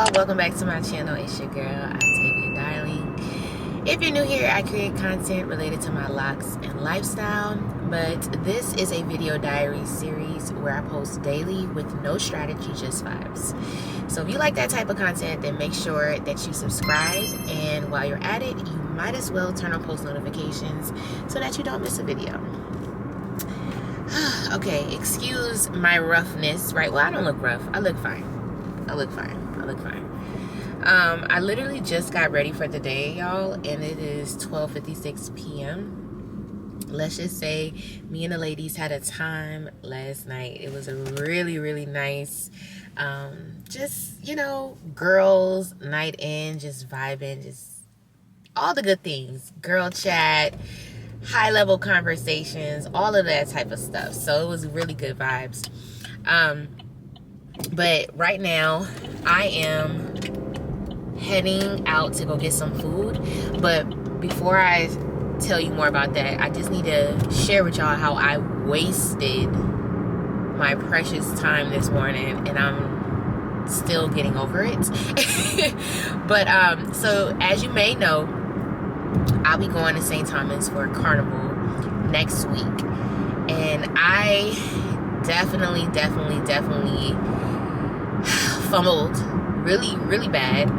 y'all, welcome back to my channel. It's your girl Octavia.Darling. If you're new here, I create content related to my locks and lifestyle, but this is a video diary series where I post daily with no strategy, just vibes. So if you like that type of content, then make sure that you subscribe, and while you're at it, you might as well turn on post notifications so that you don't miss a video. Okay, excuse my roughness, right? Well, I don't look rough. I look fine. I look fine. I literally just got ready for the day, y'all, and it is 12:56 p.m. Let's just say me and the ladies had a time last night. It was a really nice, just, you know, girls night in, just vibing, just all the good things. Girl chat, high level conversations, all of that type of stuff. So it was really good vibes. But right now I am heading out to go get some food. But before I tell you more about that, I just need to share with y'all how I wasted my precious time this morning, and I'm still getting over it. But so as you may know, I'll be going to St. Thomas for Carnival next week, and I definitely fumbled really bad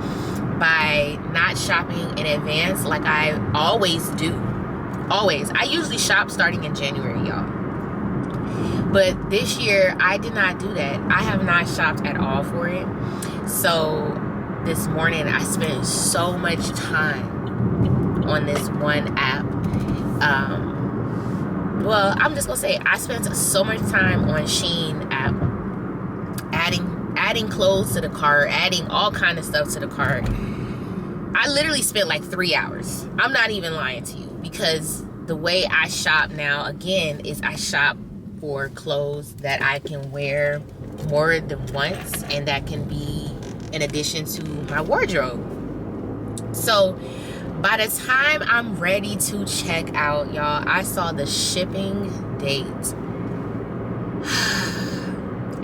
by not shopping in advance like I always do. I usually shop starting in January, y'all, but this year I did not do that. I have not shopped at all for it. So this morning I spent so much time on this one app. Well, I'm just gonna say I spent so much time on Shein app, adding clothes to the cart, adding all kind of stuff to the cart. I literally spent like 3 hours. I'm not even lying to you, because the way I shop now, again, is I shop for clothes that I can wear more than once, and that can be in addition to my wardrobe. So by the time I'm ready to check out, y'all, I saw the shipping date,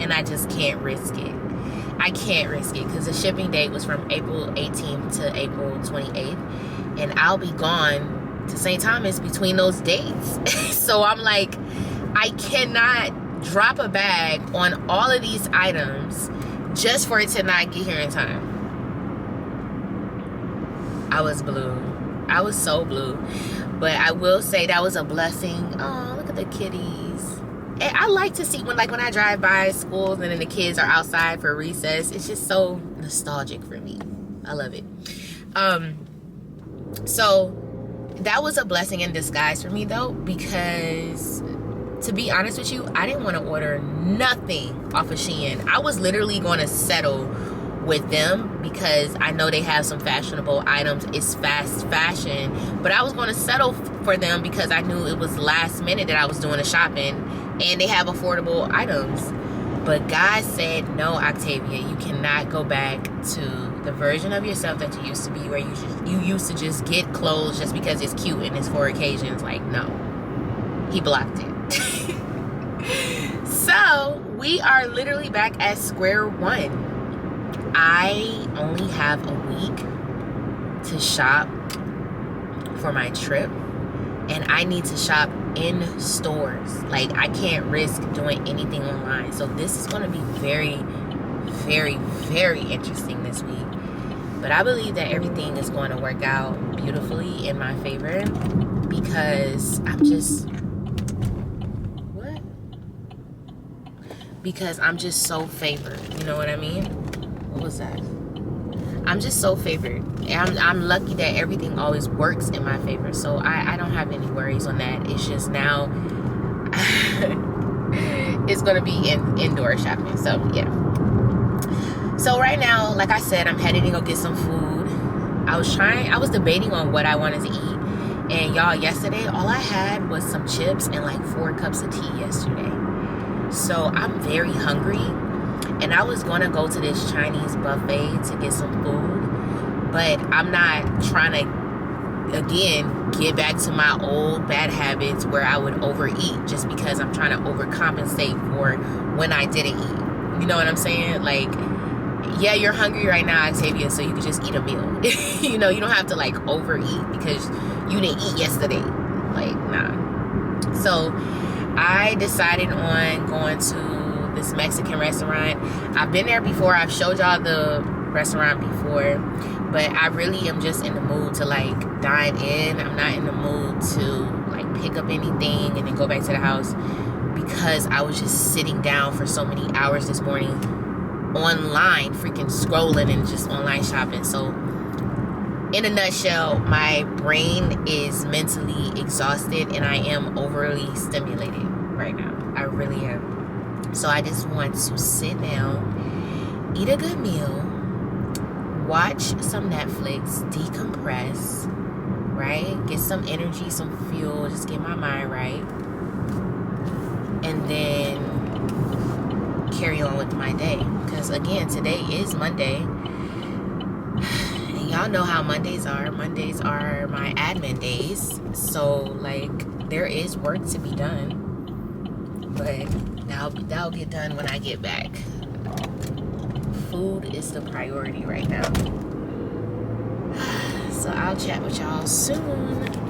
and I just can't risk it. I can't risk it because the shipping date was from April 18th to April 28th, and I'll be gone to St. Thomas between those dates. So I'm like, I cannot drop a bag on all of these items just for it to not get here in time. I was blue. I was so blue. But I will say that was a blessing. Oh, look at the kitties. And I like to see when I drive by schools and then the kids are outside for recess. It's just so nostalgic for me. I love it. So that was a blessing in disguise for me, though, because to be honest with you, I didn't want to order nothing off of Shein. I was literally going to settle with them because I know they have some fashionable items. It's fast fashion, but I was going to settle for them because I knew it was last minute that I was doing the shopping, and they have affordable items. But God said, no, Octavia, you cannot go back to the version of yourself that you used to be, where you used to just get clothes just because it's cute and it's for occasions. Like, no, he blocked it. So we are literally back at square one. I only have a week to shop for my trip, and I need to shop in stores. Like, I can't risk doing anything online. So this is going to be very interesting this week. But I believe that everything is going to work out beautifully in my favor, because because I'm just so favored. You know what I mean? What was that? I'm just so favored. I'm lucky that everything always works in my favor. So I don't have any worries on that. It's just now it's going to be indoor shopping. So, yeah. So right now, like I said, I'm headed to go get some food. I was debating on what I wanted to eat. And y'all, yesterday, all I had was some chips and like 4 cups of tea yesterday. So I'm very hungry. And I was going to go to this Chinese buffet to get some food. But I'm not trying to, again, get back to my old bad habits where I would overeat just because I'm trying to overcompensate for when I didn't eat. You know what I'm saying? Like, yeah, you're hungry right now, Octavia, so you can just eat a meal. You know, you don't have to like overeat because you didn't eat yesterday. Like, nah. So I decided on going to this Mexican restaurant. I've been there before. I've showed y'all the restaurant before, but I really am just in the mood to like dine in. I'm not in the mood to like pick up anything and then go back to the house, because I was just sitting down for so many hours this morning online, freaking scrolling and just online shopping. So in a nutshell, my brain is mentally exhausted and I am overly stimulated right now. I really am. So I just want to sit down, eat a good meal, watch some Netflix, decompress, right? Get some energy, some fuel, just get my mind right. And then carry on with my day. Because again, today is Monday. And y'all know how Mondays are. Mondays are my admin days. So like there is work to be done. But that'll get done when I get back. Food is the priority right now. So I'll chat with y'all soon.